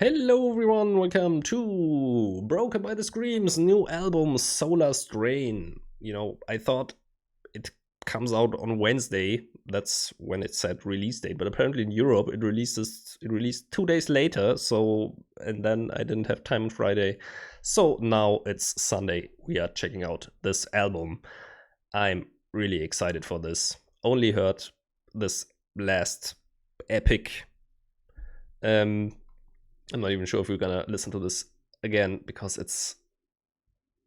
Hello everyone, welcome to Broken by the Scream's new album Solar Strain. I thought it comes out on Wednesday. That's when it said release date, but apparently in Europe it released 2 days later, and then I didn't have time on Friday. So now it's Sunday. We are checking out this album. I'm really excited for this. Only heard this last epic I'm not even sure if we're gonna listen to this again because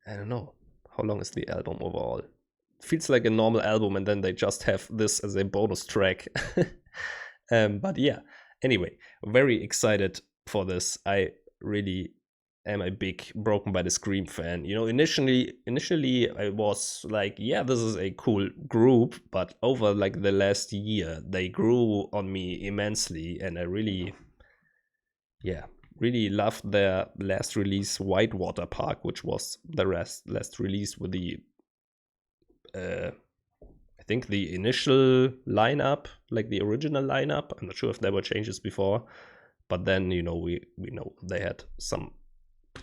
I don't know. How long is the album overall? It feels like a normal album and then they just have this as a bonus track. But yeah, anyway, very excited for this. I really am a big Broken by the Scream fan. Initially I was like, yeah, this is a cool group, but over like the last year, they grew on me immensely and I really loved their last release, Whitewater Park, which was the last release with the, I think the initial lineup, like the original lineup. I'm not sure if there were changes before, but then we know they had some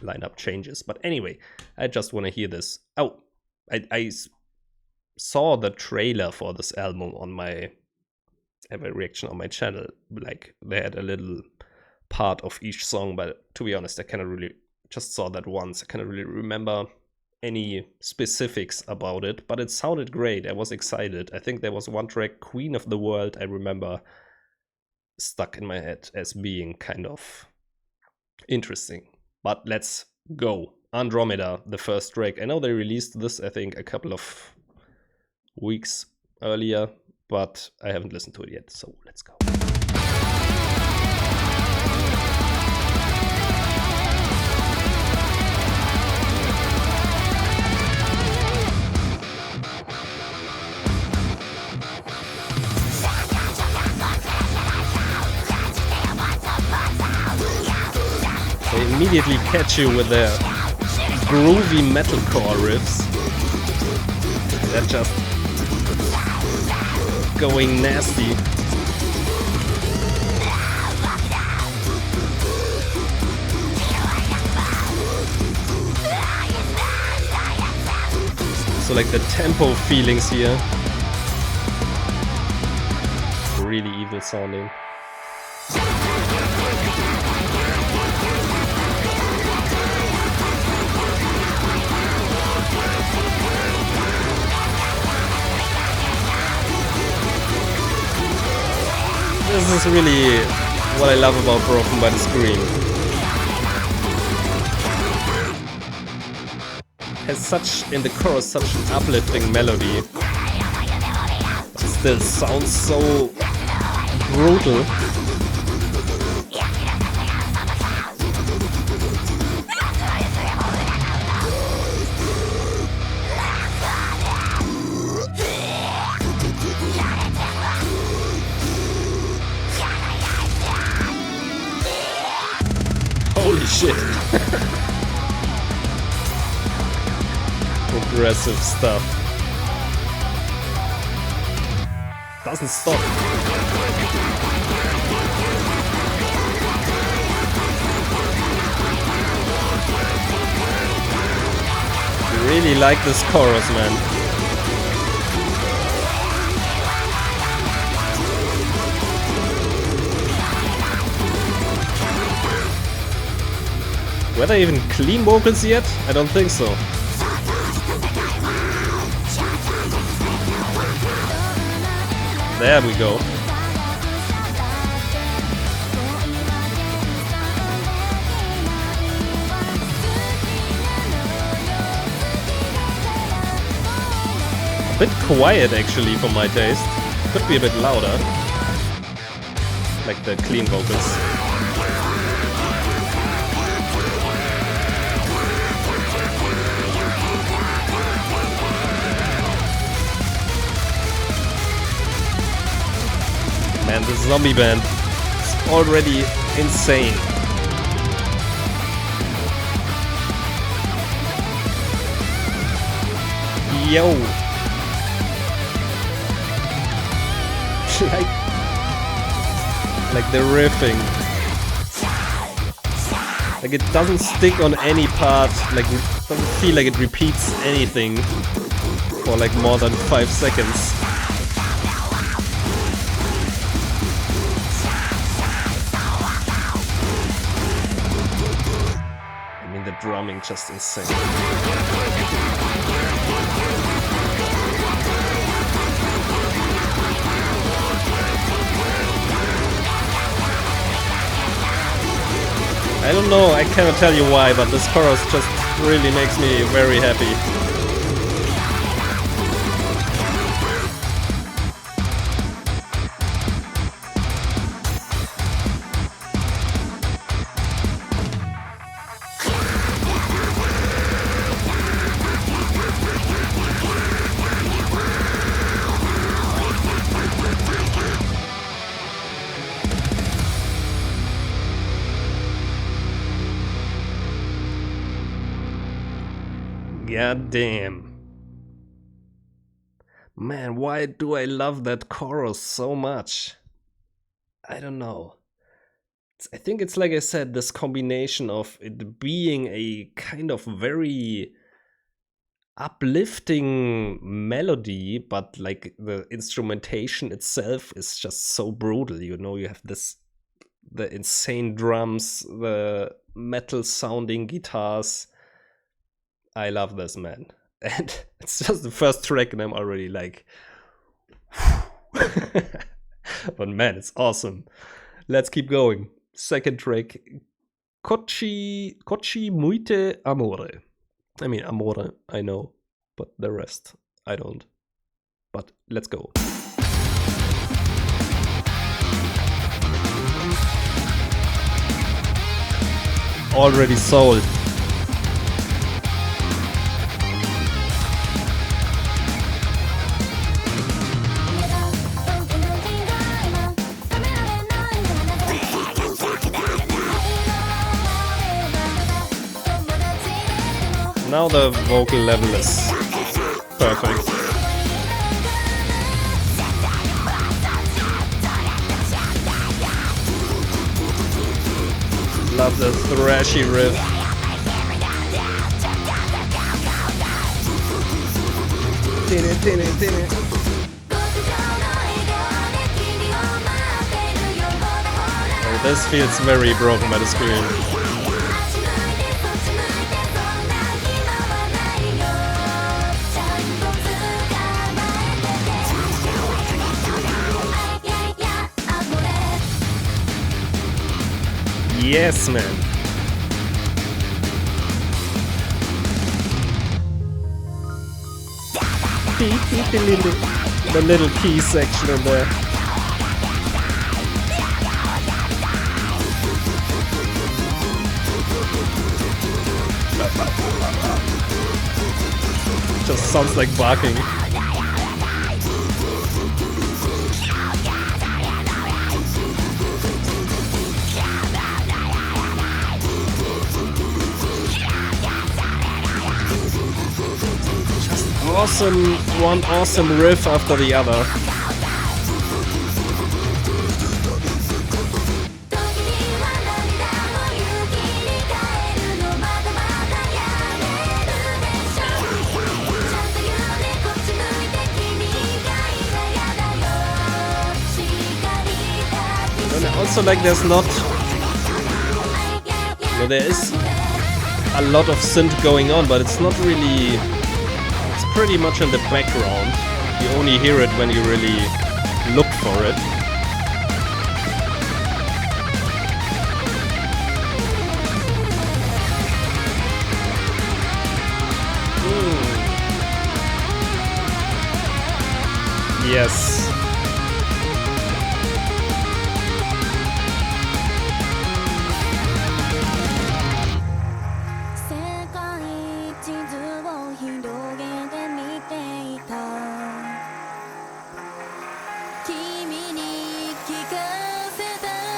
lineup changes. But anyway, I just want to hear this. Oh, I saw the trailer for this album I have a reaction on my channel. Like they had a little part of each song, but to be honest, I cannot really, just saw that once. I cannot really remember any specifics about it, but it sounded great. I was excited. I think there was one track, Queen of the World, I remember stuck in my head as being kind of interesting. But let's go. Andromeda, the first track. I know they released this, I think, a couple of weeks earlier, but I haven't listened to it yet, so let's go. They immediately catch you with their groovy metalcore riffs. They're just going nasty. So like the tempo feelings here, really evil sounding. This is really what I love about Broken by the Scream. Has such, in the chorus, such an uplifting melody. But it still sounds so brutal. Holy shit. Progressive stuff. Doesn't stop. Really like this chorus, man. Were there even clean vocals yet? I don't think so. There we go. A bit quiet actually for my taste. Could be a bit louder. Like the clean vocals. Man, this zombie band is already insane. Yo! like the riffing. Like it doesn't stick on any part, like it doesn't feel like it repeats anything for like more than 5 seconds. I mean, the drumming just insane. I don't know, I cannot tell you why, but this chorus just really makes me very happy. God damn. Man, why do I love that chorus so much? I don't know. I think it's like I said, this combination of it being a kind of very uplifting melody, but like the instrumentation itself is just so brutal. You know, you have the insane drums, the metal sounding guitars. I love this, man. And it's just the first track and I'm already like, but man, it's awesome. Let's keep going. Second track, Kochi Muite Amore. I mean, Amore, I know, but the rest, I don't. But let's go. Already sold. Now the vocal level is perfect. Love the thrashy riff. Oh, this feels very Broken by the Screen. Yes, man. The little key section in there. Just sounds like barking. One awesome riff after the other. And also, like, there's not... No, there is a lot of synth going on, but it's not really... pretty much in the background. You only hear it when you really look for it. Yes.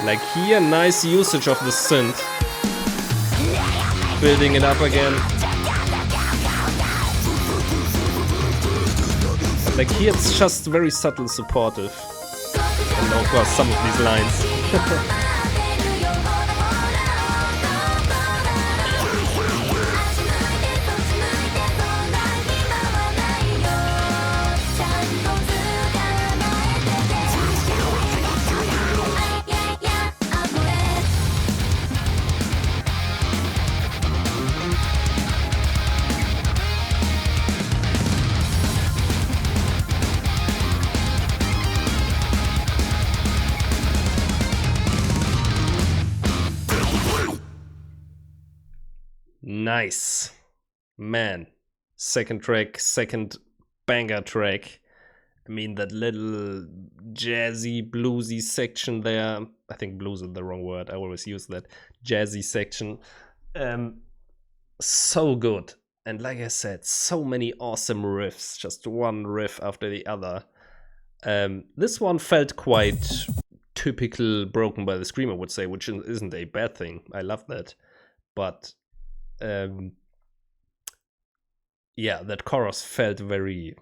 Like here, nice usage of the synth. Building it up again. But like here it's just very subtle supportive. And of course some of these lines. Nice. Man. Second track, second banger track. I mean, that little jazzy, bluesy section there. I think blues is the wrong word. I always use that. Jazzy section. So good. And like I said, so many awesome riffs. Just one riff after the other. This one felt quite typical Broken by the Scream, I would say, which isn't a bad thing. I love that. But yeah, that chorus felt very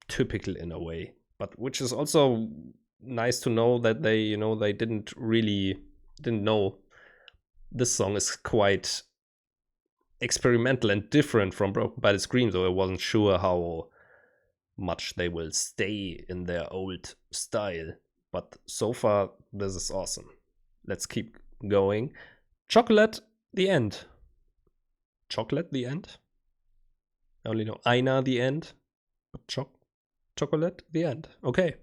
typical in a way, but which is also nice to know that they didn't know this song is quite experimental and different from Broken by the Scream, so I wasn't sure how much they will stay in their old style. But so far, this is awesome. Let's keep going. Chocolate, the end. Chocolate, the end? I only know Aina, the end. But chocolate, the end. Okay.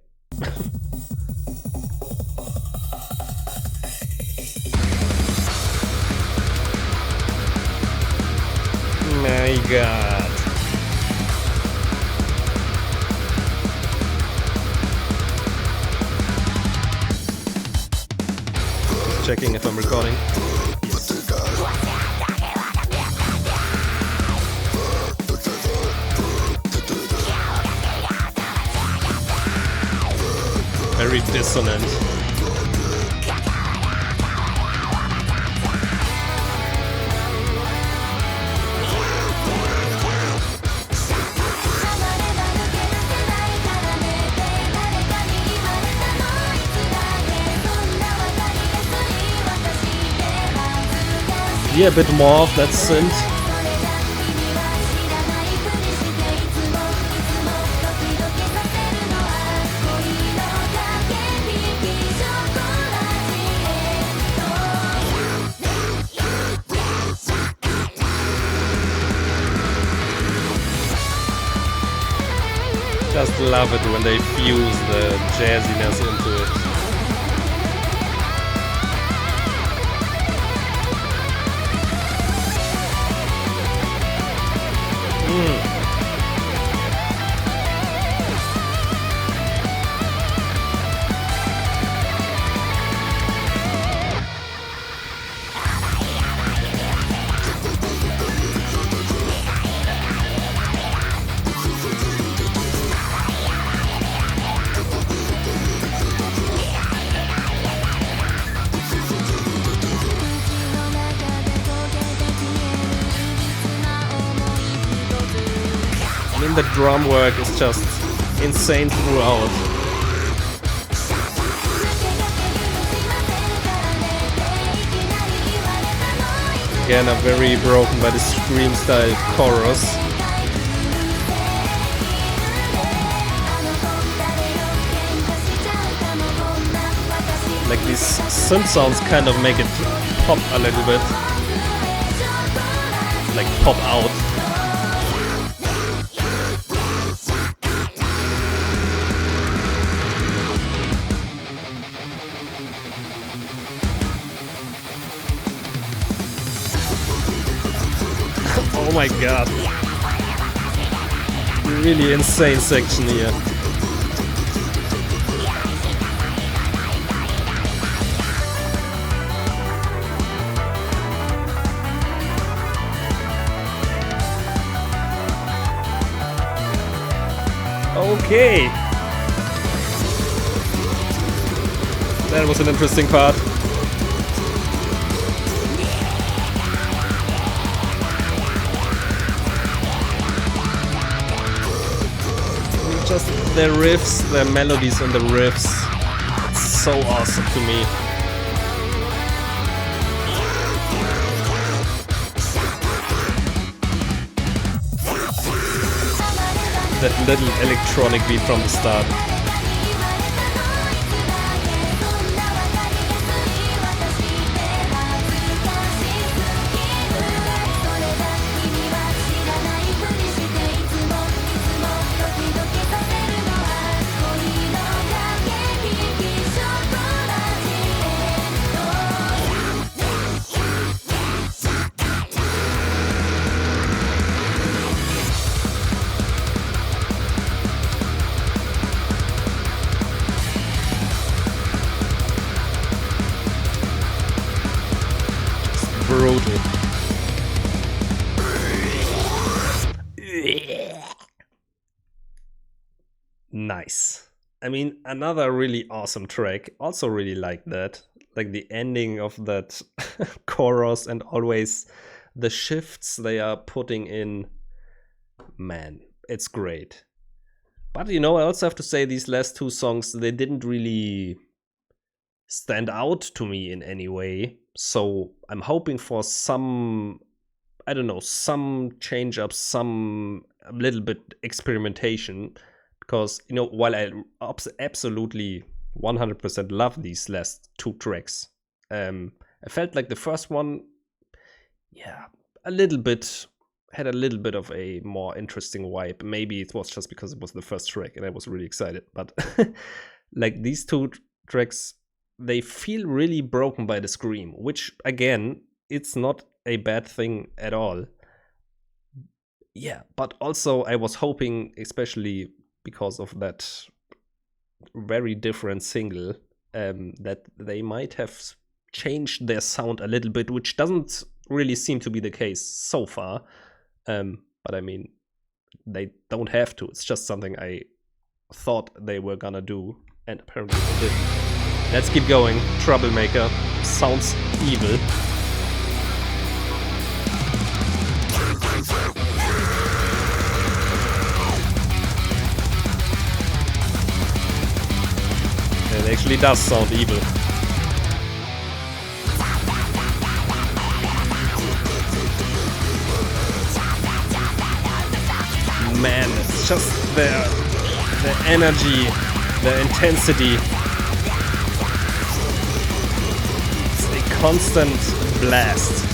My god. Just checking if I'm recording. Yes. Very dissonant. Yeah, a bit more of that synth. Just love it when they fuse the jazziness into it. I mean, the drum work is just insane throughout. Again, a very Broken by the Scream style chorus. Like these synth sounds kind of make it pop a little bit. Like pop out. Oh my god. Really insane section here. Okay. That was an interesting part. Just the riffs, the melodies and the riffs. It's so awesome to me. That little electronic beat from the start. brutal. Nice. I mean, another really awesome track. Also really like that. Like the ending of that chorus and always the shifts they are putting in. Man, it's great. But you know, I also have to say these last two songs, they didn't really stand out to me in any way. So I'm hoping for some, I don't know, some change up, some a little bit experimentation. Because, you know, while I absolutely 100% love these last two tracks, I felt like the first one, yeah, a little bit, had a little bit of a more interesting vibe. Maybe it was just because it was the first track and I was really excited. But like these two tracks, they feel really broken by the scream, which again, it's not a bad thing at all. Yeah, but also I was hoping, especially because of that very different single, that they might have changed their sound a little bit, which doesn't really seem to be the case so far. But I mean, they don't have to. It's just something I thought they were gonna do, and apparently they didn't. Let's keep going. Troublemaker sounds evil. It actually does sound evil. Man, it's just the energy, the intensity. It's a constant blast.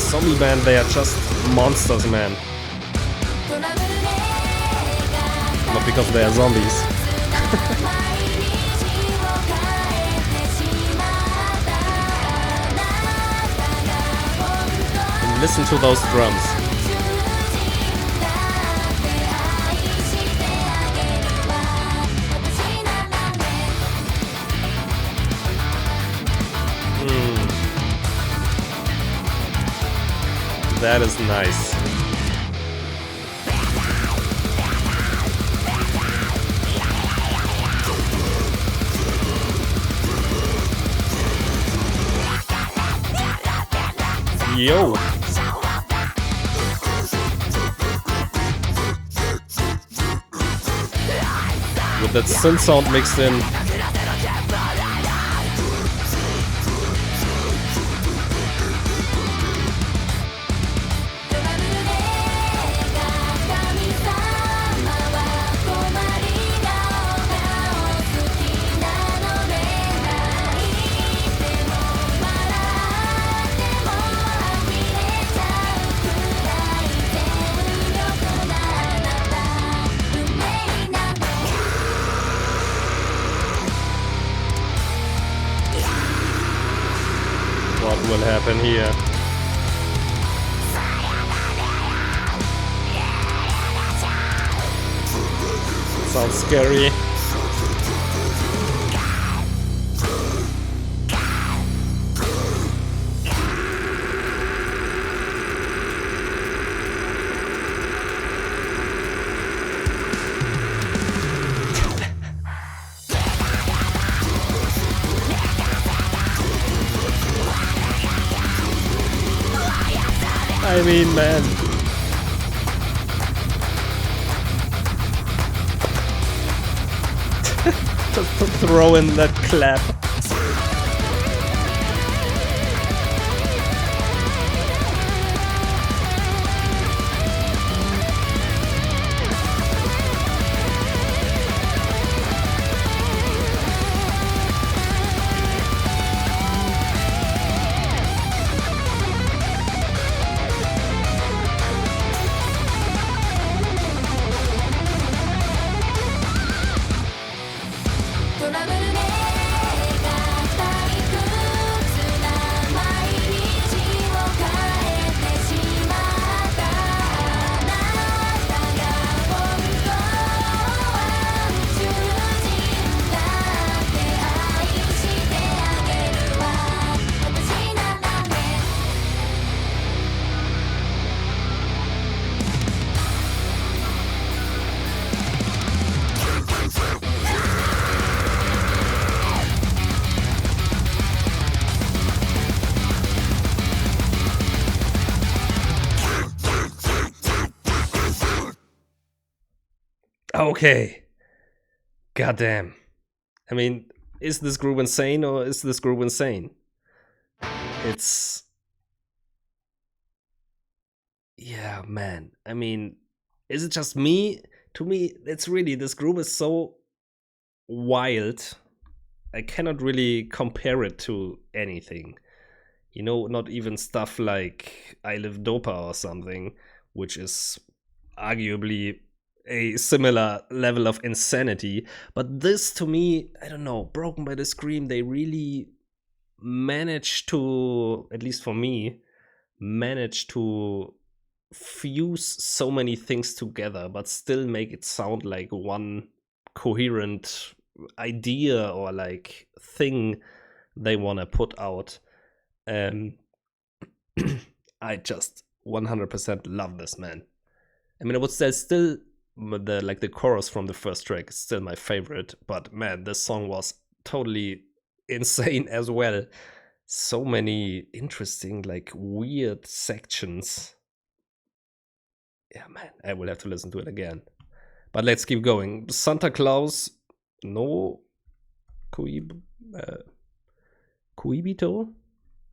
Zombie band, they are just monsters, man. Not because they are zombies. Listen to those drums. That is nice. Yo. With that synth sound mixed in. What will happen here? Sounds scary. I mean, man. Just to throw in that clap. Okay. Goddamn. I mean, is this group insane or is this group insane? It's... Yeah, man. I mean, is it just me? To me, it's really, this group is so wild. I cannot really compare it to anything. You know, not even stuff like I Live Dopa or something, which is arguably a similar level of insanity. But this, to me, I don't know, Broken by the Scream, they really managed to, at least for me, manage to fuse so many things together, but still make it sound like one coherent idea or like thing they want to put out. I just 100% love this, man. I mean, I would say still the chorus from the first track is still my favorite, but man, this song was totally insane as well. So many interesting, like, weird sections. Yeah, man, I will have to listen to it again. But let's keep going. Santa Claus no Coibito? I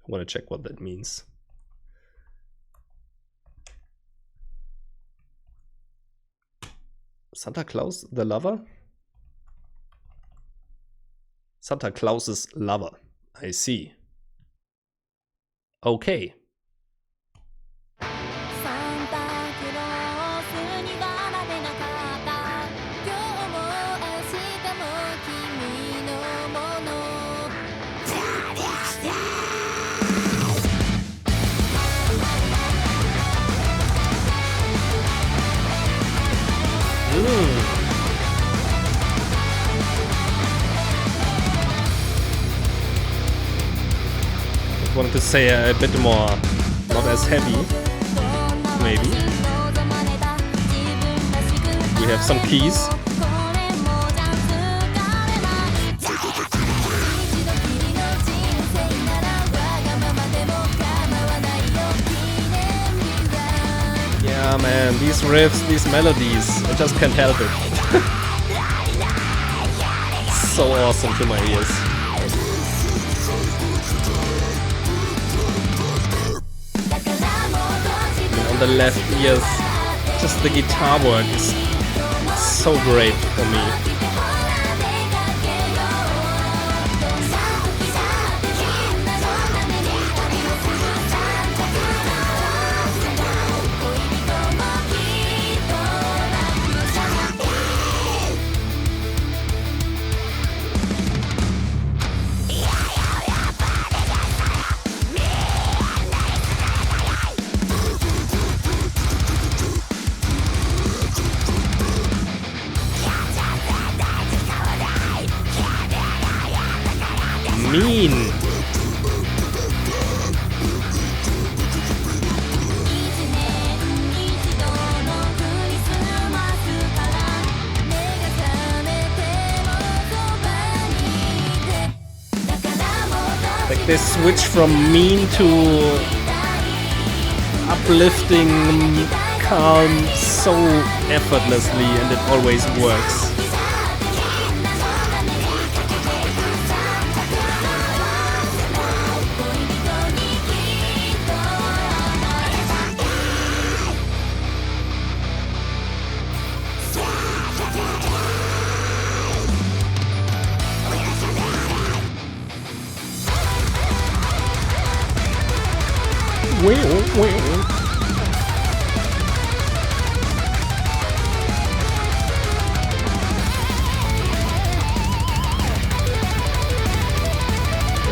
want to check what that means. Santa Claus, the lover? Santa Claus's lover. I see. Okay. Wanted to say a bit more, not as heavy, maybe. We have some keys. Yeah, man, these riffs, these melodies, I just can't help it. So awesome to my ears. The left ears, just the guitar work is so great for me. Mean. Like they switch from mean to uplifting, calm so effortlessly, and it always works.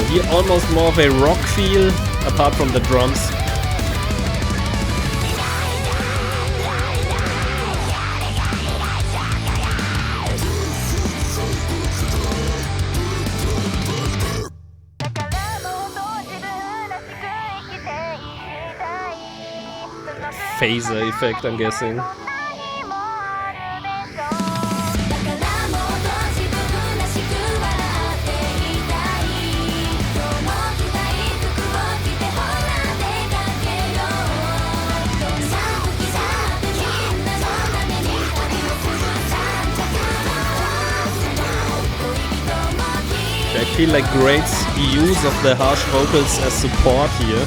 Here almost more of a rock feel, apart from the drums. Phaser effect, I'm guessing. I feel like great use of the harsh vocals as support here.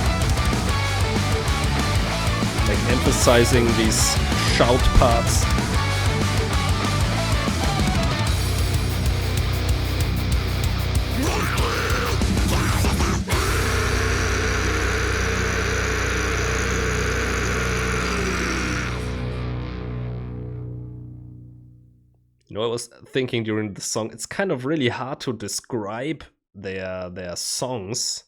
Like emphasizing these shout parts. You know, I was thinking during the song, it's kind of really hard to describe their songs,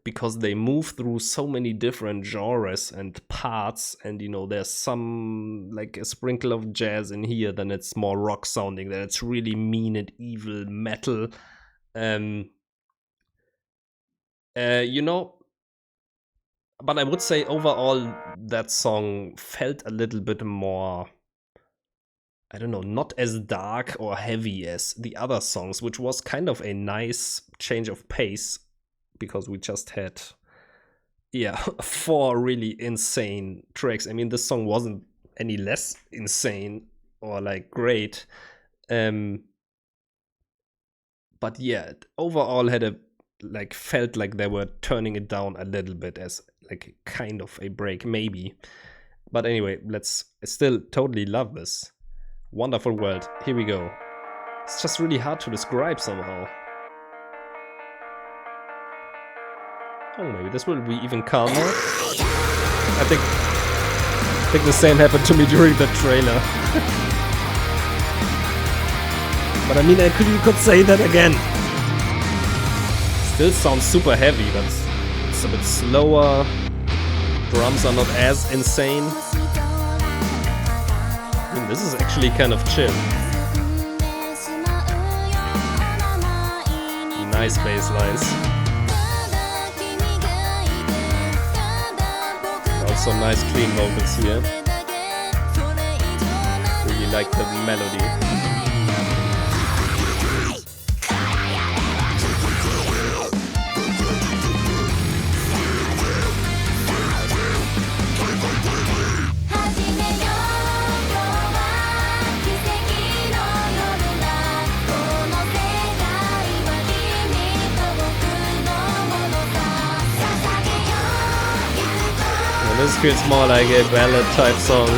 because they move through so many different genres and parts, and you know, there's some like a sprinkle of jazz in here, then it's more rock sounding, then it's really mean and evil metal. You know, but I would say overall that song felt a little bit more, I don't know, not as dark or heavy as the other songs, which was kind of a nice change of pace, because we just had, yeah, 4 really insane tracks. I mean, this song wasn't any less insane or like great. But yeah, overall had a, like, felt like they were turning it down a little bit as like kind of a break, maybe. But anyway, I still totally love this. Wonderful world. Here we go. It's just really hard to describe somehow. Oh, maybe this will be even calmer. I think the same happened to me during the trailer. But I mean, you could say that again. Still sounds super heavy, but it's a bit slower. Drums are not as insane. I mean, this is actually kind of chill. Nice bass lines. Also nice clean vocals here. Really like the melody. This feels more like a ballad type song.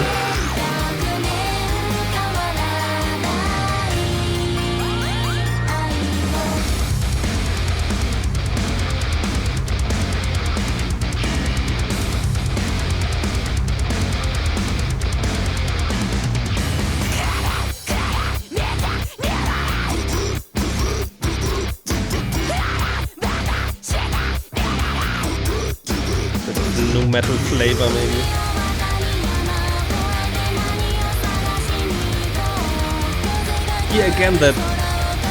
Metal flavor, maybe. Here again, that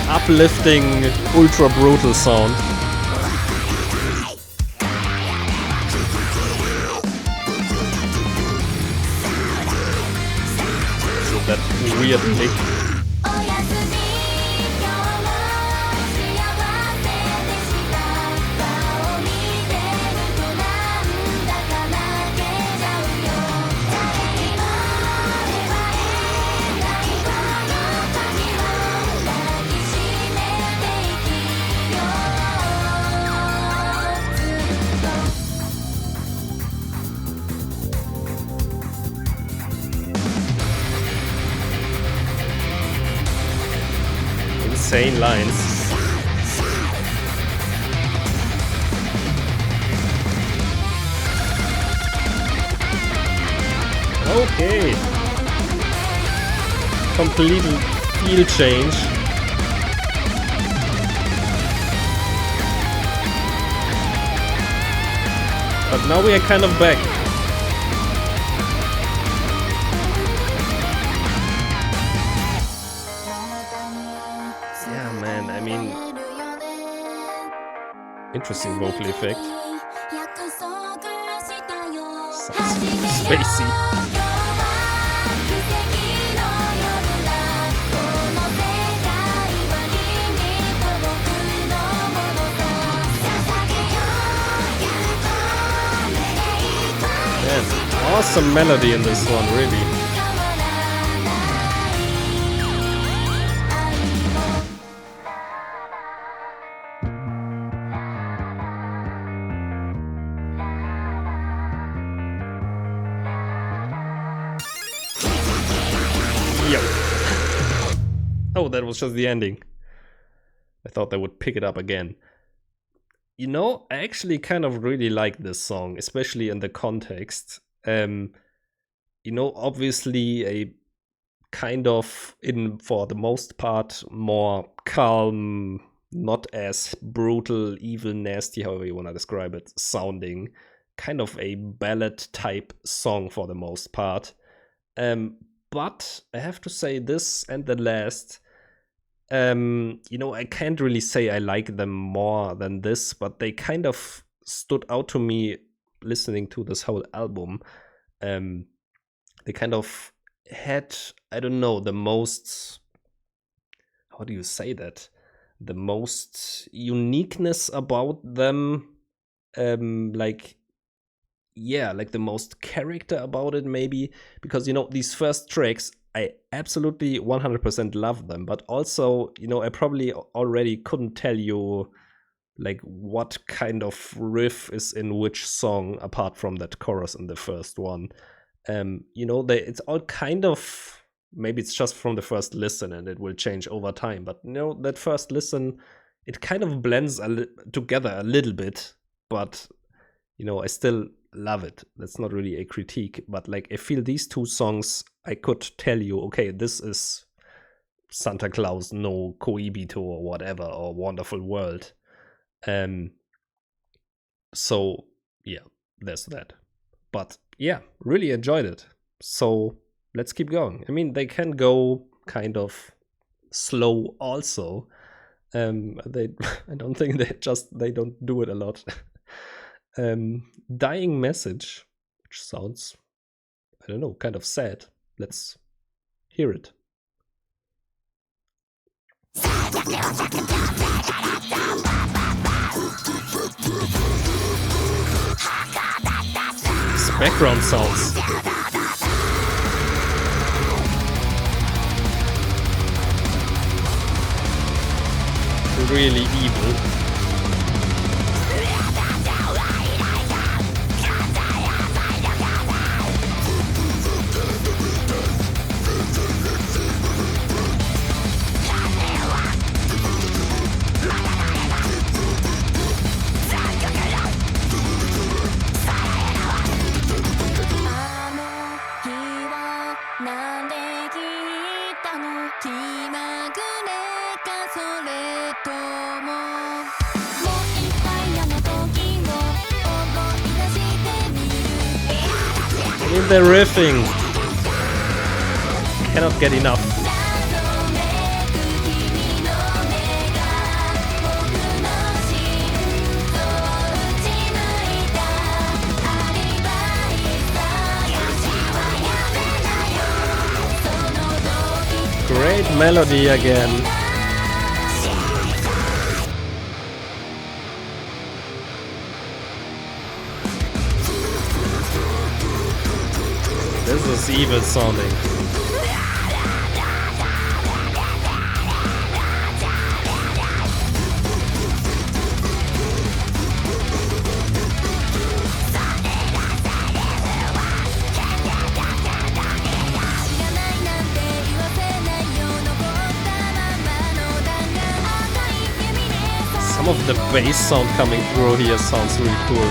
uplifting, ultra brutal sound. So that weird lick. Insane lines. Okay. Complete feel change. But now we are kind of back. Interesting vocal effect. Sounds spacey. Man, awesome melody in this one, really. Oh, that was just the ending. I thought they would pick it up again. You know, I actually kind of really like this song, especially in the context. You know, obviously a kind of, in for the most part, more calm, not as brutal, evil, nasty, however you want to describe it, sounding, kind of a ballad type song for the most part. But I have to say, this and the last, you know, I can't really say I like them more than this, but they kind of stood out to me listening to this whole album. They kind of had, I don't know, the most, how do you say that? The most uniqueness about them. Like, yeah, like the most character about it, maybe. Because, you know, these first tracks, I absolutely 100% love them. But also, you know, I probably already couldn't tell you like what kind of riff is in which song apart from that chorus in the first one. You know, it's all kind of, maybe it's just from the first listen and it will change over time, but you know, that first listen, it kind of blends together a little bit, but you know, I still love it. That's not really a critique, but like I feel these two songs, I could tell you, okay, this is Santa Claus no Coibito or whatever, or Wonderful World. So yeah, there's that. But yeah, really enjoyed it. So let's keep going. I mean, they can go kind of slow also. They I don't think they don't do it a lot. Dying Message, which sounds, I don't know, kind of sad. Let's hear it. It's background sounds. Really evil. The riffing, cannot get enough. Great melody again. This is evil sounding. Some of the bass sound coming through here sounds really cool.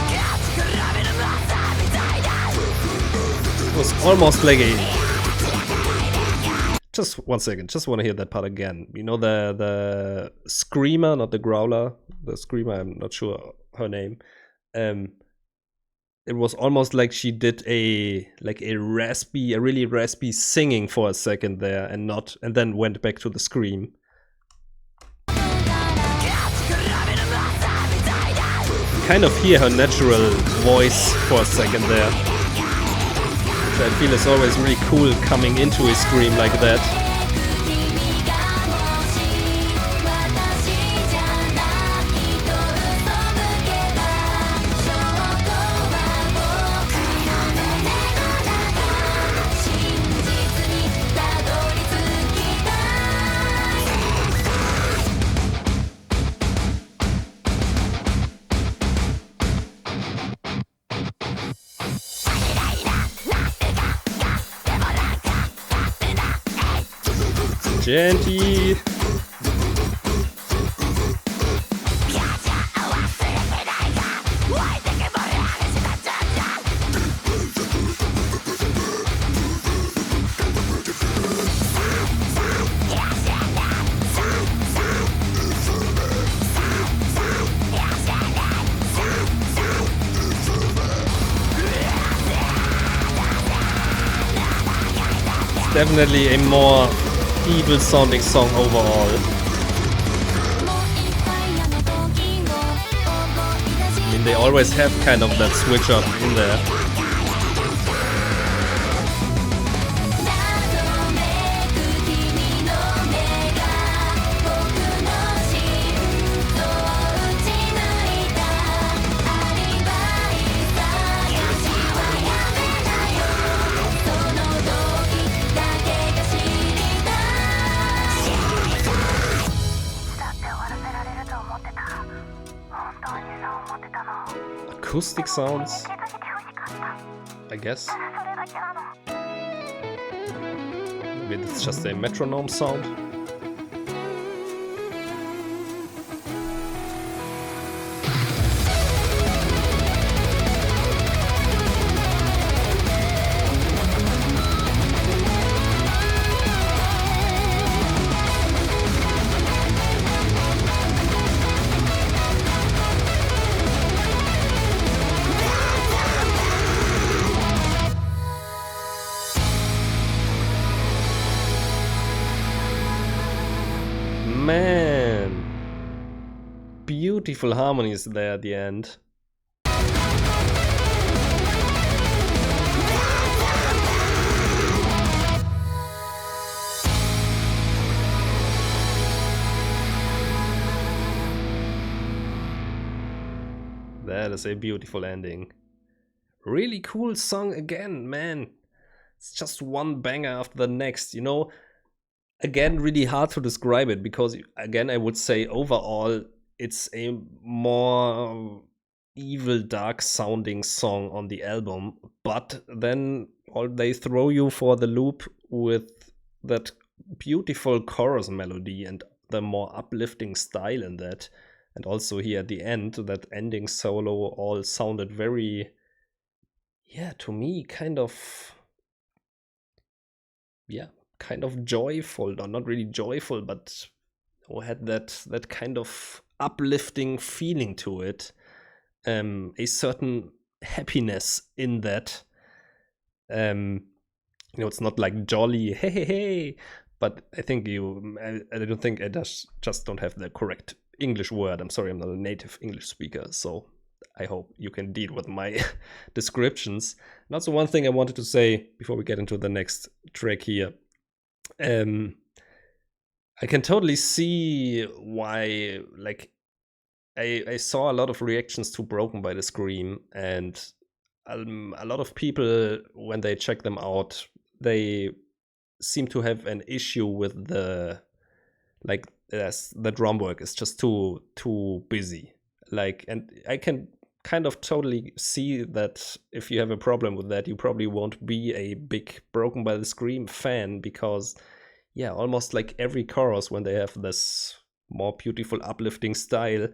It was almost like a... Just one second, just want to hear that part again. You know, the screamer, not the growler, the screamer, I'm not sure her name. It was almost like she did a really raspy singing for a second there, and then went back to the scream. Kind of hear her natural voice for a second there. Which I feel is always really cool coming into a scream like that. Genty. Definitely a more evil sounding song overall. I mean, they always have kind of that switch up in there. Acoustic sounds, I guess. Maybe it's just a metronome sound. Man, beautiful harmonies there at the end. That is a beautiful ending. Really cool song again, man. It's just one banger after the next, you know. Again, really hard to describe it because, again, I would say overall it's a more evil, dark sounding song on the album. But then they throw you for the loop with that beautiful chorus melody and the more uplifting style in that. And also here at the end, that ending solo all sounded very, yeah, to me, kind of joyful, or not really joyful, but had that kind of uplifting feeling to it, a certain happiness in that. It's not like jolly hey hey hey, but I think I don't think I just don't have the correct English word. I'm sorry, I'm not a native English speaker, so I hope you can deal with my descriptions. And also one thing I wanted to say before we get into the next track here. I can totally see why, like, I saw a lot of reactions to Broken by the Scream, and a lot of people, when they check them out, they seem to have an issue with the drum work is just too busy. Like, and I can kind of totally see that if you have a problem with that, you probably won't be a big Broken by the Scream fan, because almost like every chorus, when they have this more beautiful uplifting style,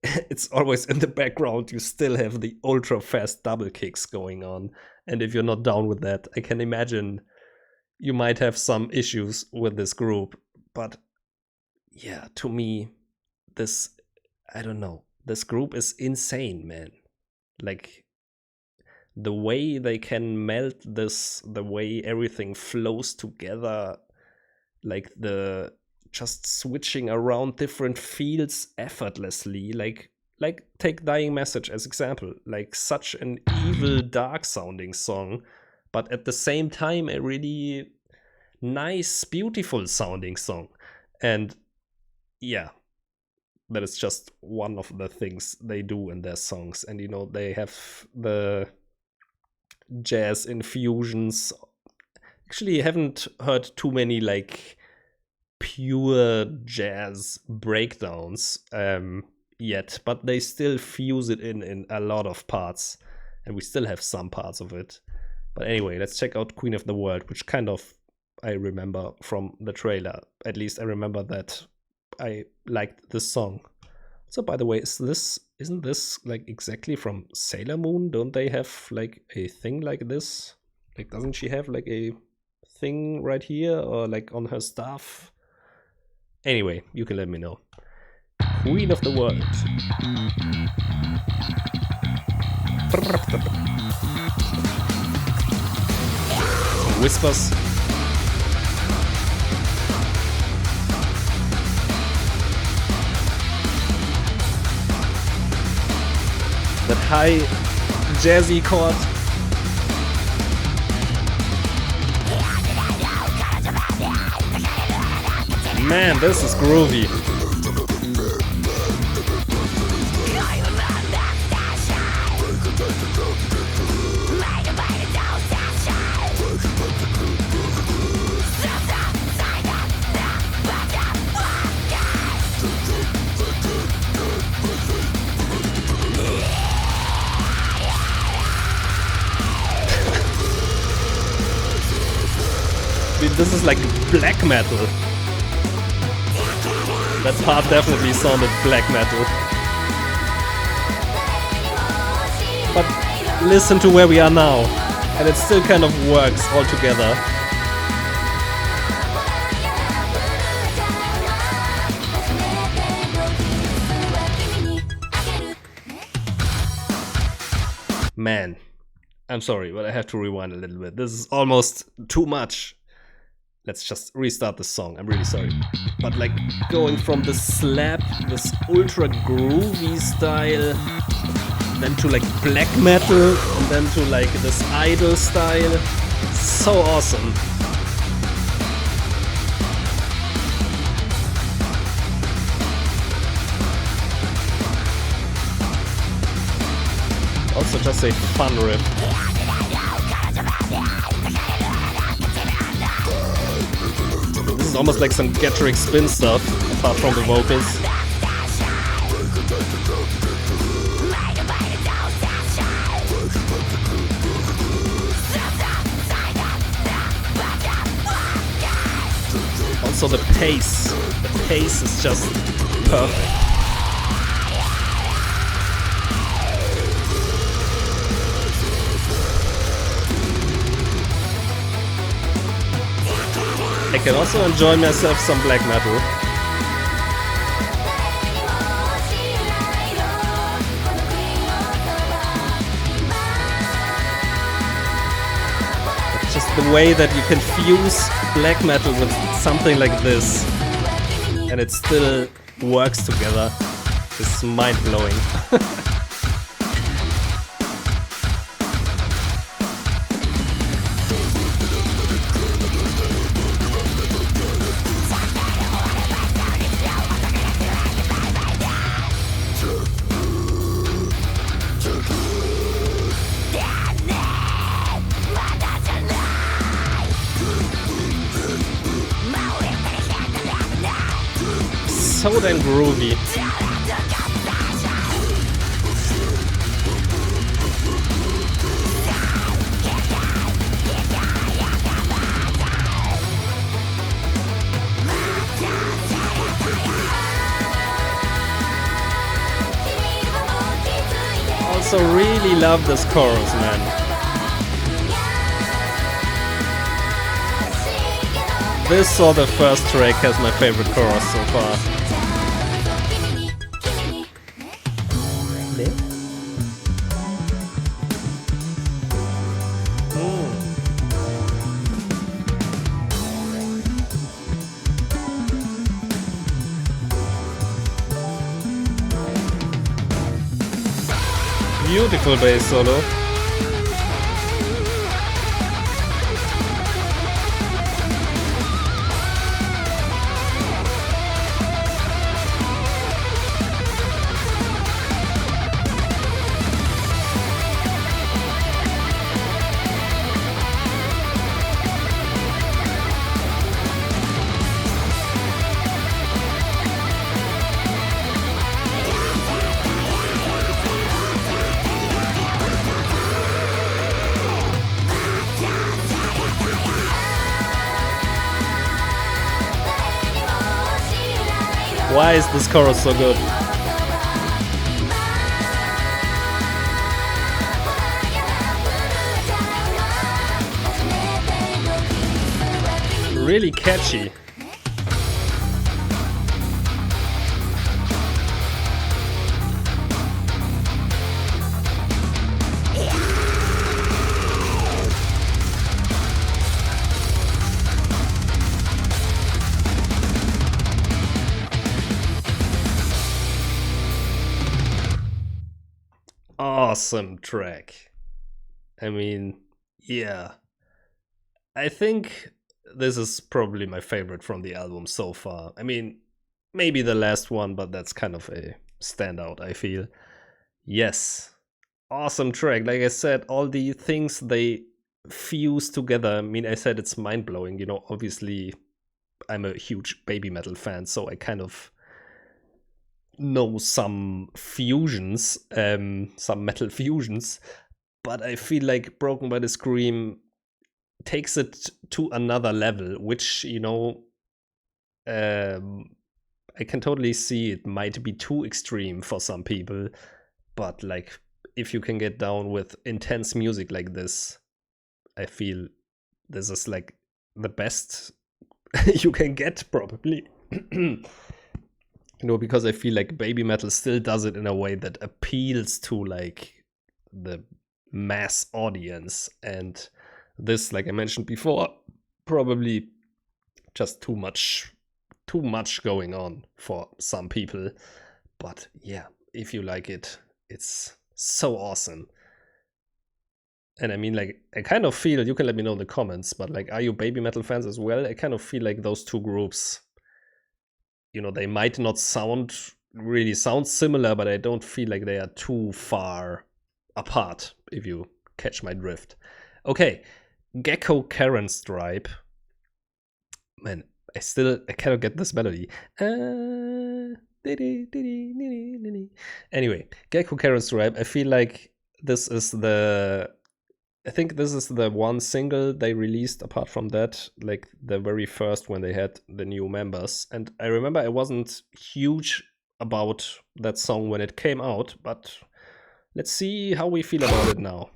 it's always in the background you still have the ultra fast double kicks going on. And if you're not down with that, I can imagine you might have some issues with this group. But yeah, to me, I don't know, this group is insane, man. Like, the way they can melt this, the way everything flows together, like the just switching around different fields effortlessly, like take Dying Message as example, like such an evil, dark sounding song, but at the same time a really nice, beautiful sounding song. And yeah, that is just one of the things they do in their songs. And they have the jazz infusions. Actually, I haven't heard too many like pure jazz breakdowns yet, but they still fuse it in a lot of parts, and we still have some parts of it. But anyway, let's check out Queen of the World, which kind of I remember from the trailer. At least I remember that I liked this song. So by the way, isn't this like exactly from Sailor Moon? Don't they have like a thing like this? Like, doesn't she have like a thing right here or like on her staff? Anyway, you can let me know. Queen of the World. Some whispers. That high jazzy chord. Man, this is groovy. This is like black metal. That part definitely sounded black metal. But listen to where we are now, and it still kind of works all together. Man, I'm sorry, but I have to rewind a little bit. This is almost too much. Let's just restart the song, I'm really sorry. But like going from the slap, this ultra groovy style, then to like black metal, and then to like this idol style. So awesome. Also just a fun riff. This is almost like some Getrick spin stuff, apart from the vocals. Also the pace is just perfect. I can also enjoy myself some black metal. It's just the way that you can fuse black metal with something like this, and it still works together. It's mind-blowing. So damn groovy. Also really love this chorus, man. This or the first track has my favorite chorus so far. Beautiful bass solo. Why is this chorus so good? Really catchy. Awesome track. I mean, yeah. I think this is probably my favorite from the album so far. I mean, maybe the last one, but that's kind of a standout, I feel. Yes. Awesome track. Like I said, all the things they fuse together. I mean, I said it's mind blowing. You know, obviously, I'm a huge Babymetal fan, so I kind of know some fusions, some metal fusions, but I feel like Broken by the Scream takes it to another level, which, you know, I can totally see it might be too extreme for some people, but like if you can get down with intense music like this, I feel this is like the best you can get, probably. You know, because I feel like Babymetal still does it in a way that appeals to like the mass audience, and this, like I mentioned before, probably just too much going on for some people. But yeah, if you like it, it's so awesome. And I mean, like, I kind of feel, you can let me know in the comments, but like, are you Babymetal fans as well? I kind of feel like those two groups, you know, they might not really sound similar, but I don't feel like they are too far apart, if you catch my drift. Okay, Gecko Karen Stripe. Man, I cannot get this melody. Anyway, Gecko Karen Stripe. I feel like this is the one single they released apart from that, like the very first when they had the new members. And I remember I wasn't huge about that song when it came out, but let's see how we feel about it now.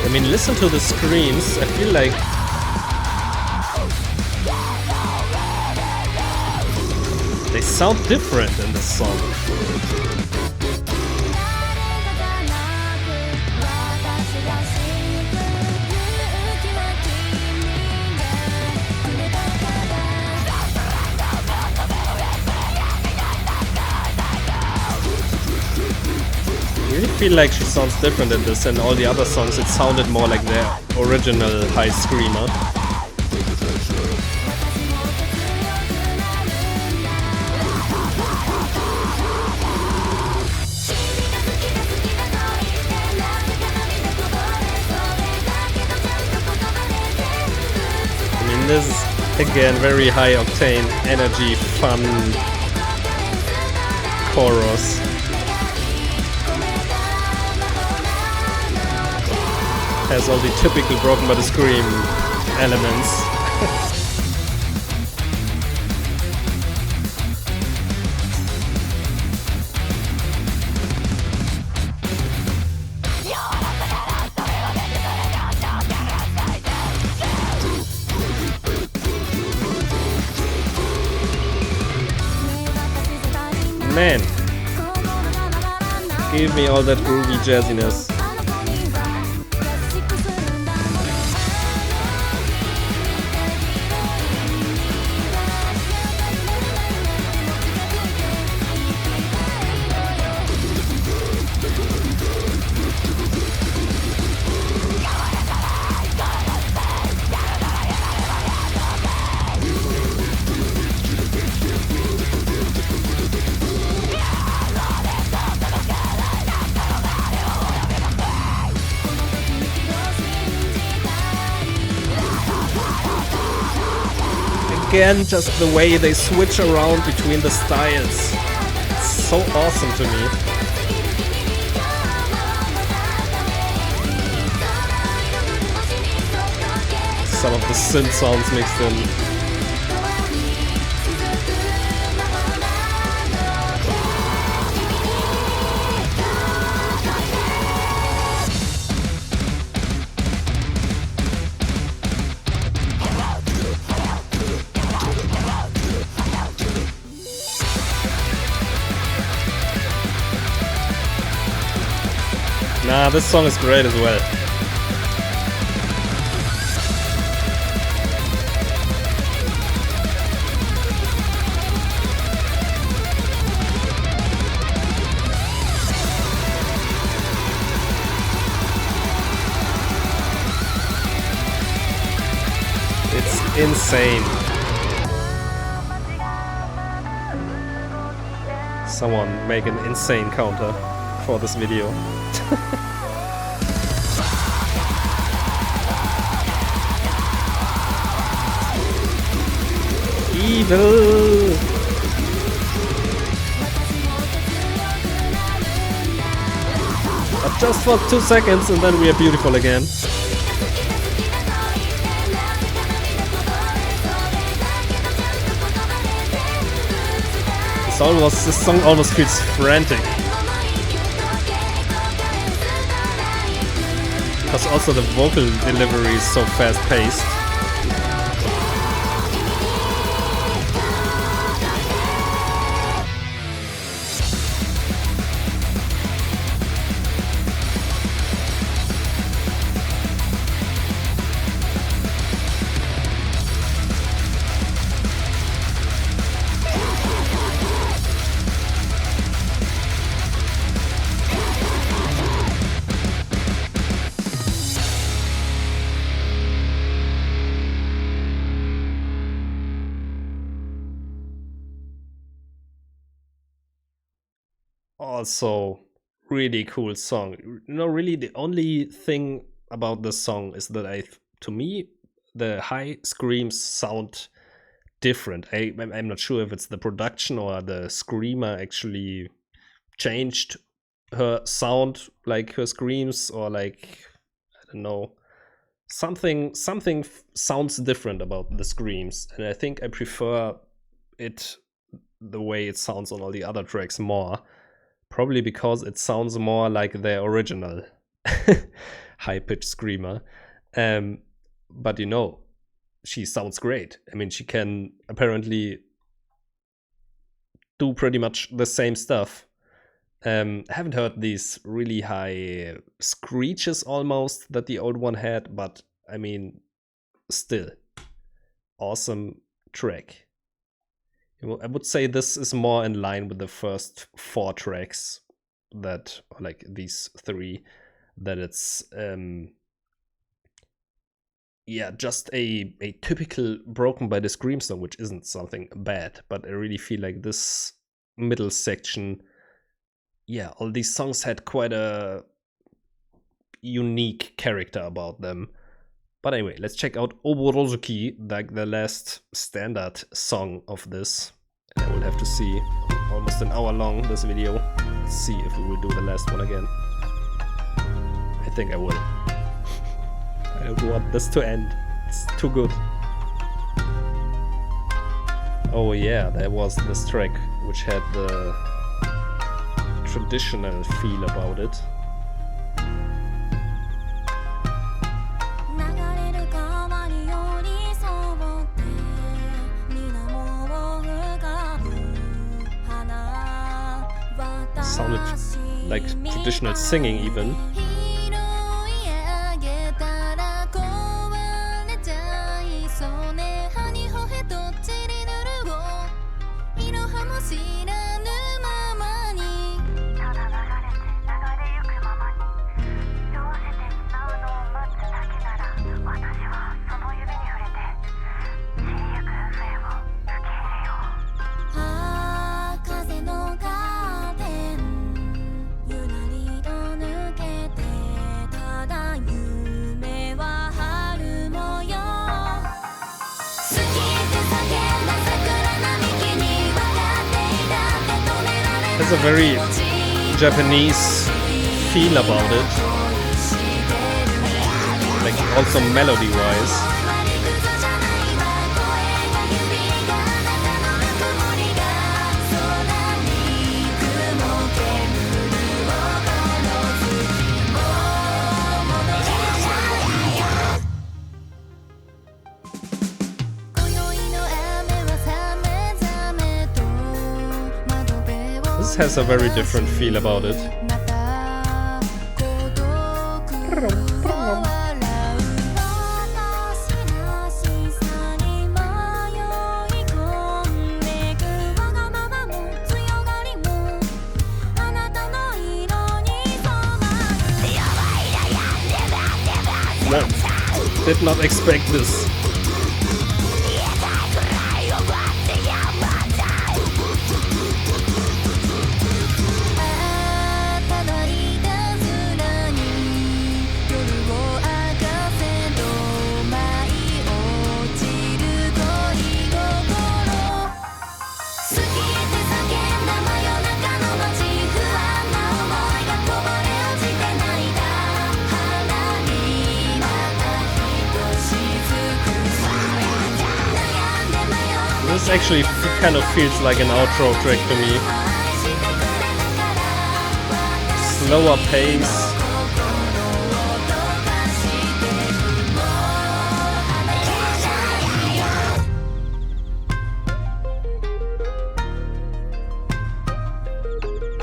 I mean, listen to the screams. I feel like they sound different in this song. I really feel like she sounds different in this. And all the other songs, it sounded more like their original high screamer. I mean, this is again very high octane, energy, fun chorus. Has all the typical Broken by the Scream elements. Man, give me all that groovy jazziness. again, just the way they switch around between the styles. It's so awesome to me. Some of the synth sounds mixed in. Nah, this song is great as well. It's insane. Someone make an insane counter for this video. Evil! But just for 2 seconds and then we are beautiful again. This song almost feels frantic. Because also the vocal delivery is so fast paced. Also, really cool song. You know, really the only thing about this song is that to me, the high screams sound different. I'm not sure if it's the production or the screamer actually changed her sound, like her screams, or like, I don't know, something sounds different about the screams, and I think I prefer it the way it sounds on all the other tracks more. Probably because it sounds more like their original high-pitched screamer. But you know, she sounds great. I mean, she can apparently do pretty much the same stuff. I haven't heard these really high screeches almost that the old one had, but I mean, still, awesome track. I would say this is more in line with the first 4 tracks that, or like these 3, that it's yeah, just a typical Broken by the Scream song, which isn't something bad, but I really feel like this middle section, yeah, all these songs had quite a unique character about them. But anyway, let's check out Oborozuki, like the last standard song of this. And I will have to see, almost an hour long, this video. Let's see if we will do the last one again. I think I will. I don't want this to end. It's too good. Oh yeah, there was this track which had the traditional feel about it. Sounded like traditional singing even. There's a very Japanese feel about it, like also melody-wise. This has a very different feel about it. Whoa. Did not expect this. This actually kind of feels like an outro track to me. Slower pace.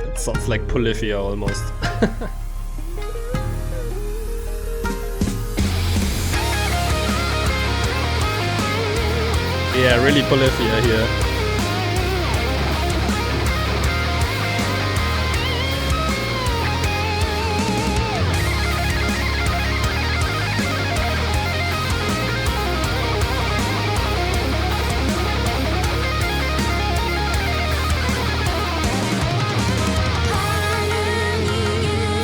It sounds like Polyphia almost. Yeah, really Polyphia here.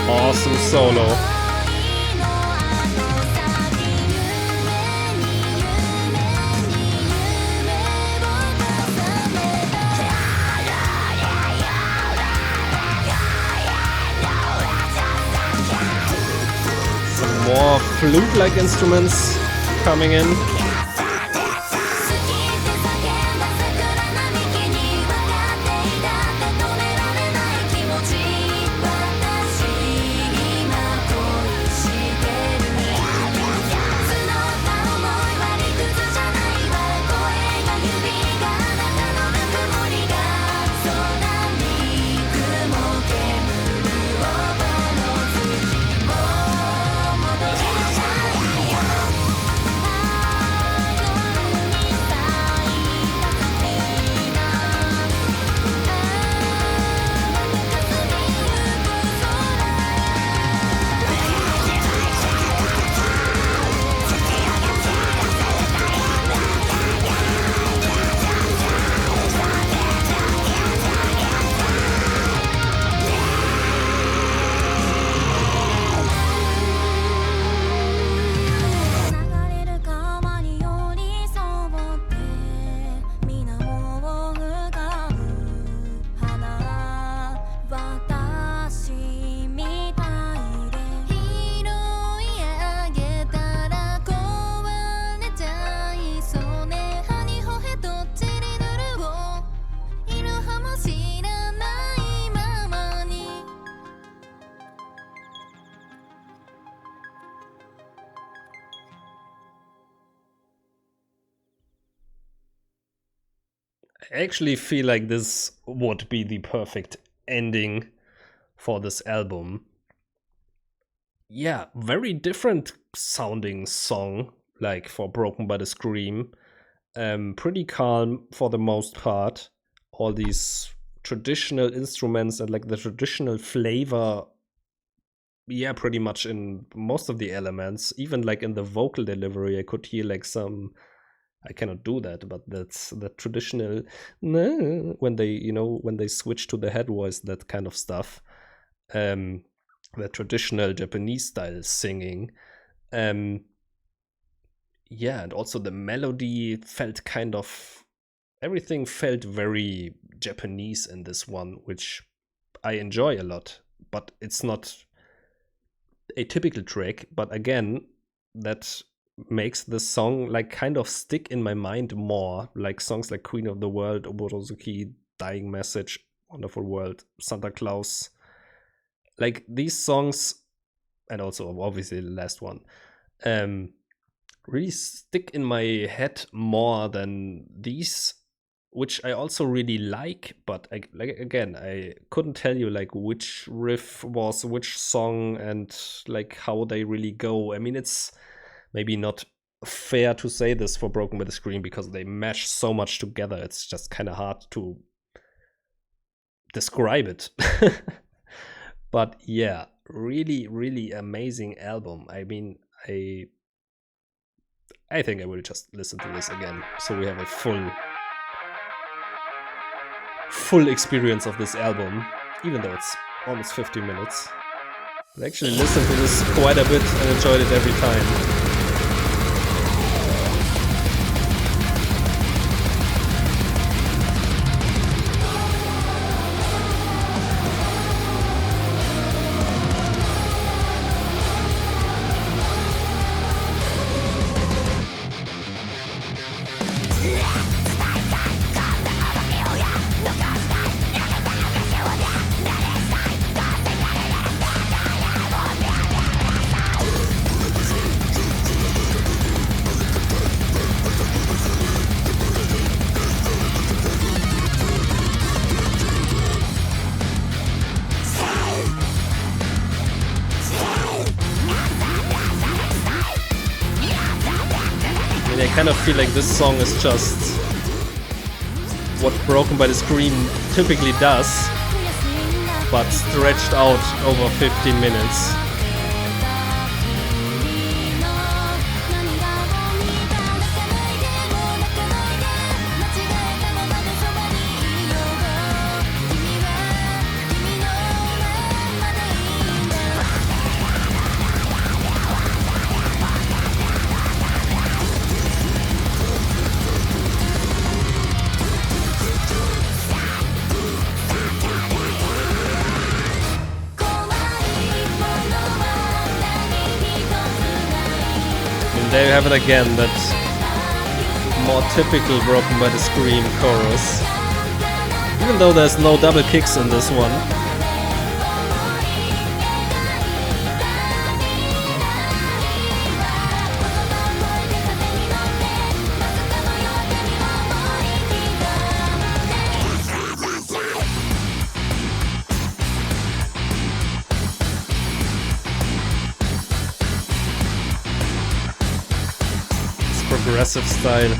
Awesome solo. More flute-like instruments coming in. I actually feel like this would be the perfect ending for this album. Yeah, very different sounding song, like for Broken by the Scream. Pretty calm for the most part. All these traditional instruments and like the traditional flavor, yeah, pretty much in most of the elements. Even like in the vocal delivery, I could hear like some, I cannot do that, but that's the traditional when they, you know, when they switch to the head voice, that kind of stuff. The traditional Japanese style singing. Yeah, and also the melody felt kind of, everything felt very Japanese in this one, which I enjoy a lot, but it's not a typical track. But again, that makes the song like kind of stick in my mind more. Like songs like Queen of the World, Oborozuki, Dying Message, Wonderful World, Santa Claus. Like these songs, and also obviously the last one, really stick in my head more than these, which I also really like. But I couldn't tell you like which riff was which song and like how they really go. I mean, it's maybe not fair to say this for Broken by the Scream because they mesh so much together. It's just kind of hard to describe it. But yeah, really, really amazing album. I mean, I think I will just listen to this again, so we have a full experience of this album, even though it's almost 50 minutes. I actually listened to this quite a bit and enjoyed it every time. I kind of feel like this song is just what Broken by the Scream typically does, but stretched out over 15 minutes. There you have it again, that more typical Broken by the Scream chorus. Even though there's no double kicks in this one. Progressive style.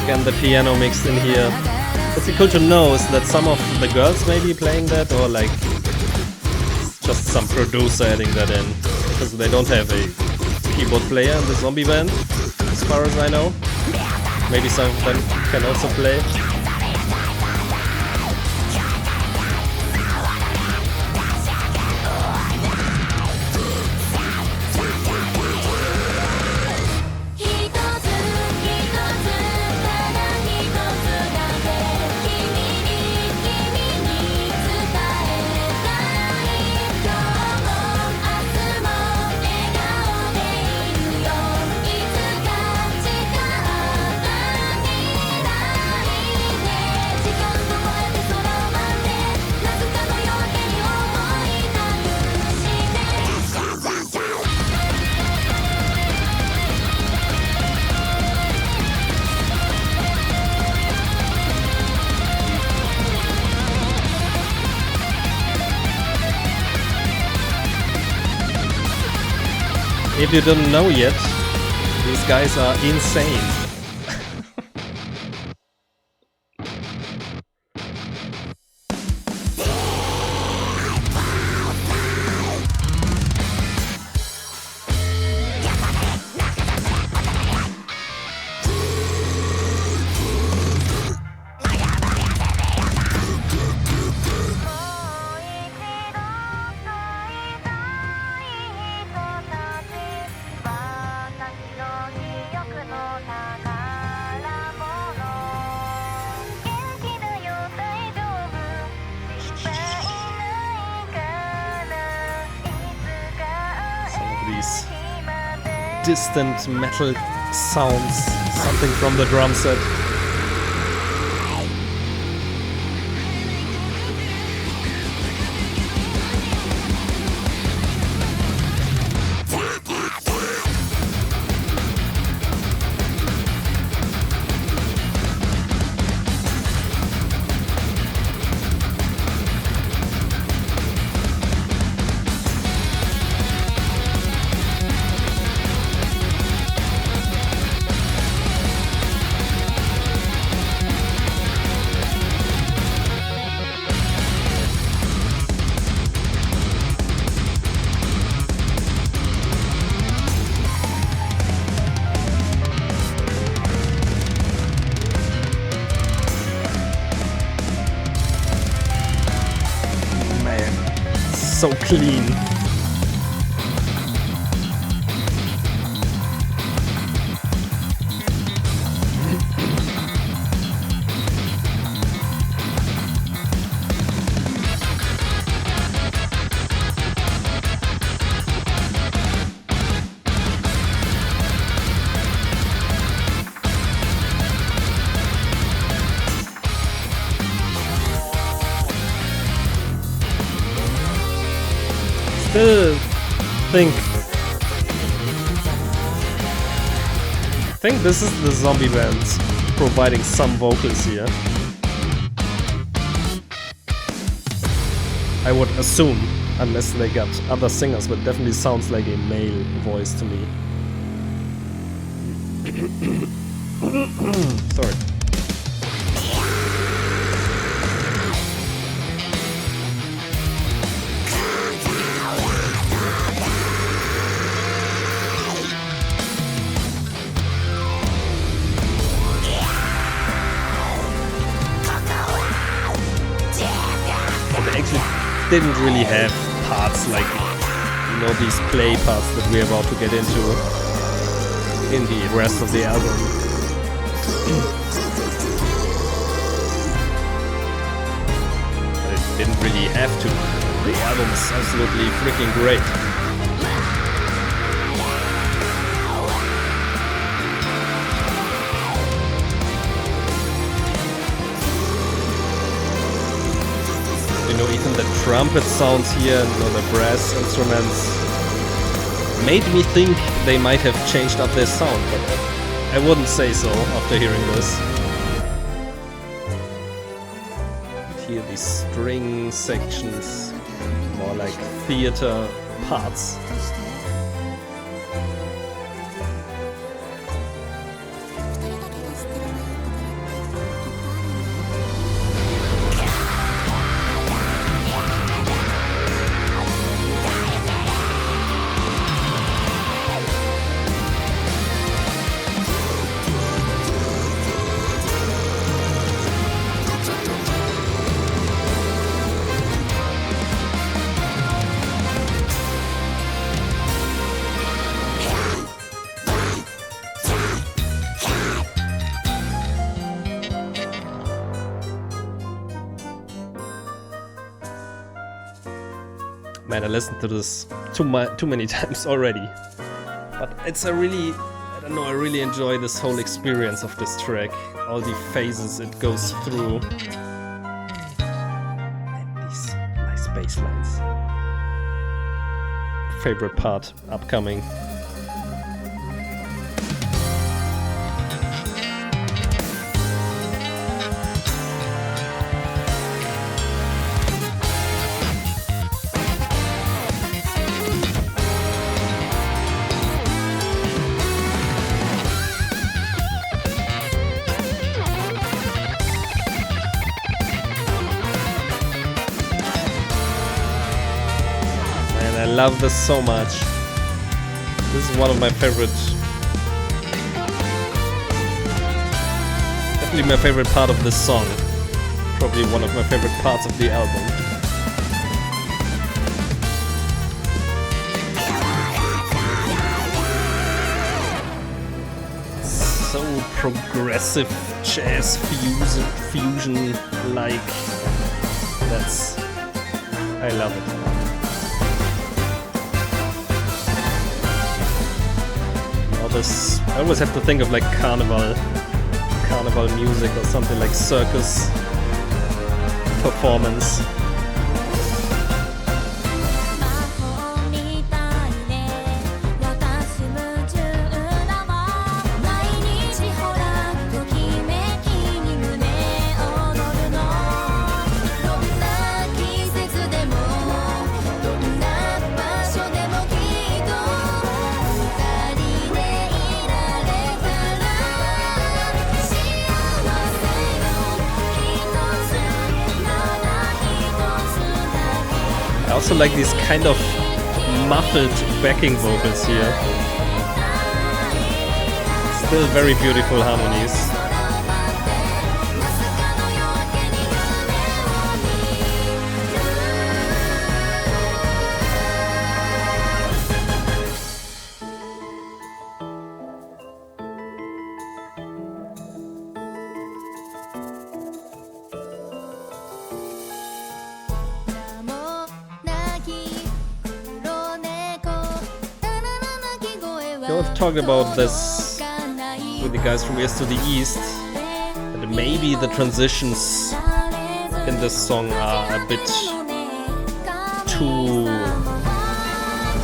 Again, the piano mixed in here. What's cool to know is that some of the girls may be playing that, or like just some producer adding that in, because they don't have a keyboard player in the zombie band, as far as I know. Maybe some of them can also play. If you don't know yet, these guys are insane. these distant metal sounds, something from the drum set. So clean. Still think this is the zombie band providing some vocals here. I would assume, unless they got other singers, but definitely sounds like a male voice to me. Sorry. Didn't really have parts like, you know, these play parts that we're about to get into in the rest of the album. But it didn't really have to. The album is absolutely freaking great. You know, even the trumpet sounds here, you know, the brass instruments made me think they might have changed up their sound, but I wouldn't say so after hearing this. But here these string sections, more like theater parts. Man, I listened to this too many times already. But it's a really, I don't know, I really enjoy this whole experience of this track. All the phases it goes through. And these nice bass lines. Favorite part upcoming. I love this so much. This is one of my favorite, definitely my favorite part of this song. Probably one of my favorite parts of the album. So progressive jazz fusion like. I love it. this, I always have to think of like carnival music or something like circus performance. I also like these kind of muffled backing vocals here. Still very beautiful harmonies. I've talked about this with the guys from West to the East, that maybe the transitions in this song are a bit too,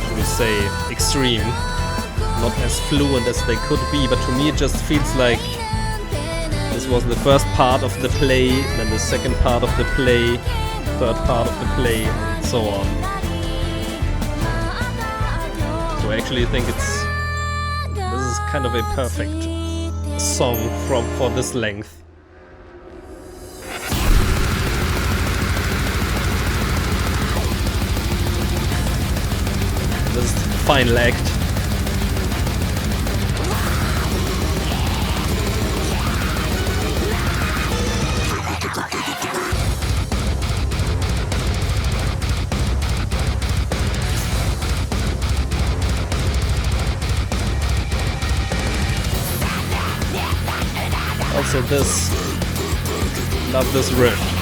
should we say, extreme, not as fluent as they could be, but to me it just feels like this was the first part of the play, then the second part of the play, third part of the play, and so on. So I actually think this is kind of a perfect song for this length. This final act. Also this, love this riff.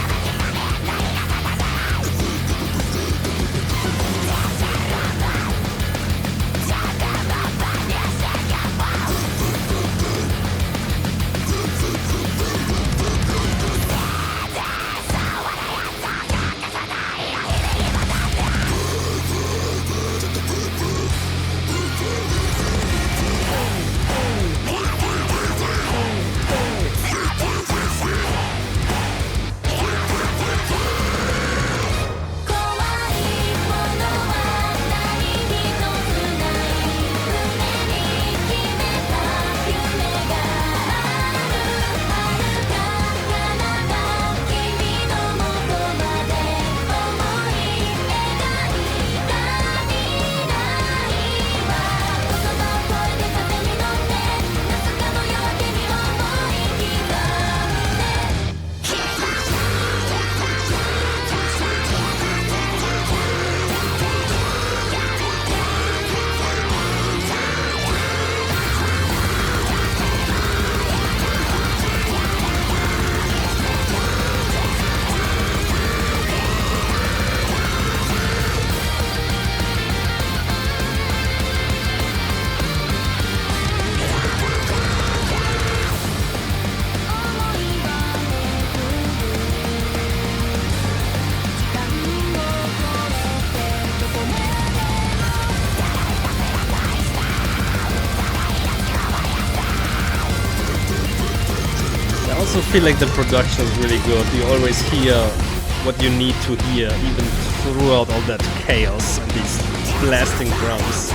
I also feel like the production is really good. You always hear what you need to hear, even throughout all that chaos and these blasting drums.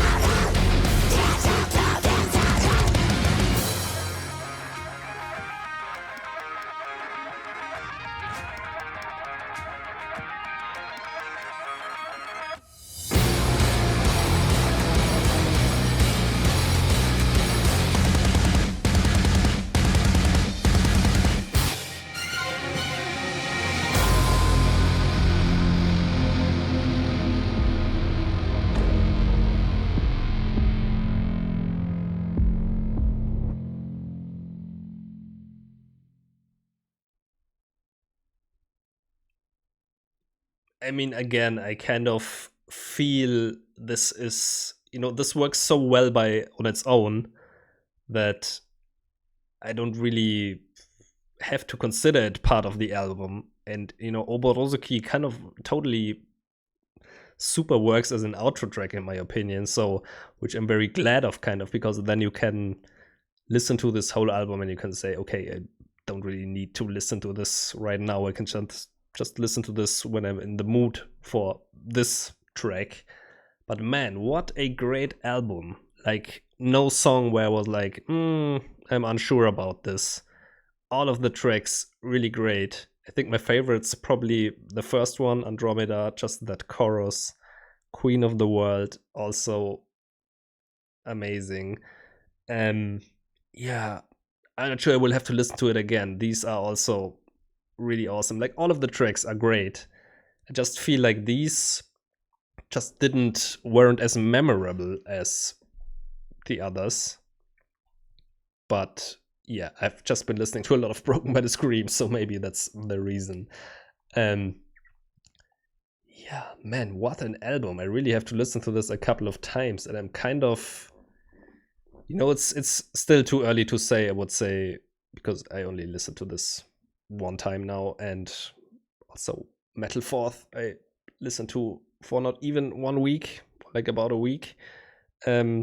I mean, again, I kind of feel this is, this works so well on its own, that I don't really have to consider it part of the album. And Oborozuki kind of totally super works as an outro track in my opinion, so which I'm very glad of, kind of, because then you can listen to this whole album and you can say, okay, I don't really need to listen to this right now. I can just listen to this when I'm in the mood for this track. But man, what a great album. Like, no song where I was like, I'm unsure about this. All of the tracks really great. I think my favorite's probably the first one, Andromeda, just that chorus. Queen of the World, also amazing. Yeah, I'm not sure I will have to listen to it again. These are also really awesome. Like, all of the tracks are great. I just feel like these just weren't as memorable as the others. But yeah, I've just been listening to a lot of Broken by the Scream, so maybe that's the reason. Yeah, man, what an album. I really have to listen to this a couple of times, and I'm kind of, it's still too early to say, I would say, because I only listened to this one time now, and also Metal Fourth I listened to for not even 1 week, like about a week. The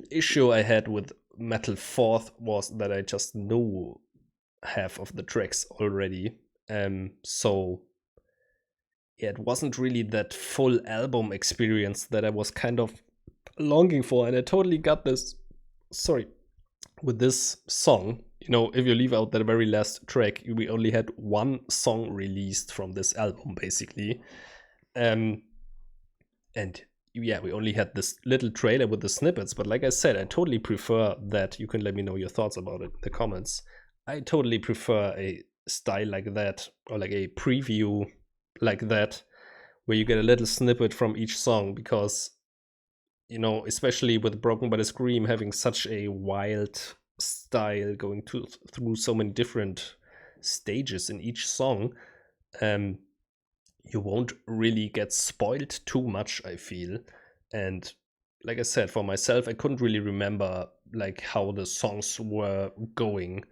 issue I had with Metal Fourth was that I just knew half of the tracks already. So yeah, it wasn't really that full album experience that I was kind of longing for, and I totally got this. Sorry, with this song, if you leave out that very last track, we only had one song released from this album, basically. And yeah, we only had this little trailer with the snippets, but like I said, I totally prefer that. You can let me know your thoughts about it in the comments. I totally prefer a style like that, or like a preview like that, where you get a little snippet from each song, because especially with Broken by the Scream having such a wild style, going through so many different stages in each song, you won't really get spoiled too much, I feel. And like I said, for myself, I couldn't really remember like how the songs were going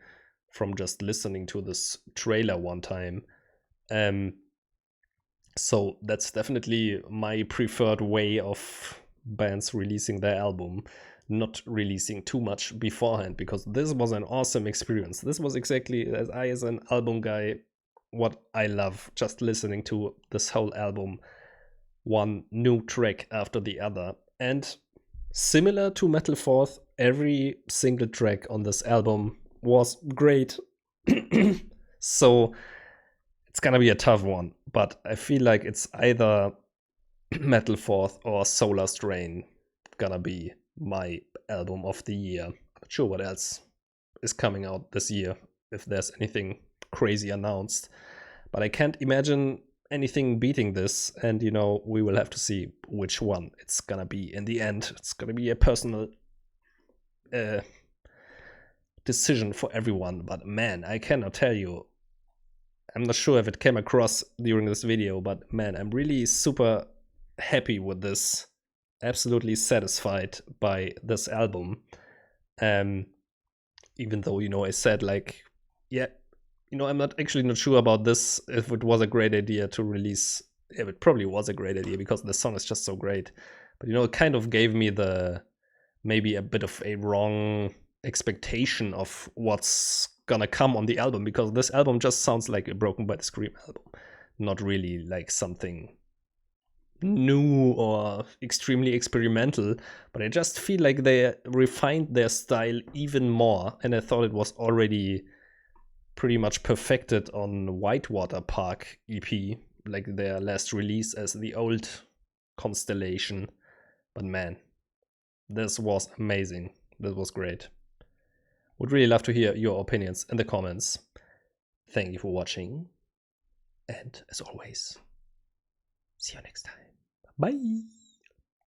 from just listening to this trailer one time. So that's definitely my preferred way of bands releasing their album, not releasing too much beforehand, because this was an awesome experience. This was exactly, as an album guy, what I love, just listening to this whole album, one new track after the other. And similar to Metal Fourth, every single track on this album was great. So it's gonna be a tough one, but I feel like it's either Metal Fourth or Solar Strain gonna be my album of the year. I'm not sure what else is coming out this year, if there's anything crazy announced, but I can't imagine anything beating this. And we will have to see which one it's gonna be in the end. It's gonna be a personal decision for everyone, but man, I cannot tell you, I'm not sure if it came across during this video, but man, I'm really super happy with this. Absolutely satisfied by this album. Even though, I said, like, yeah, I'm not sure about this, if it was a great idea to release. Yeah, it probably was a great idea because the song is just so great. But, it kind of gave me maybe a bit of a wrong expectation of what's gonna come on the album, because this album just sounds like a Broken by the Scream album, not really like something new or extremely experimental. But I just feel like they refined their style even more, and I thought it was already pretty much perfected on Whitewater Park EP, like their last release as the old Constellation. But man, this was amazing. This was great. Would really love to hear your opinions in the comments. Thank you for watching, and as always, see you next time. Bye!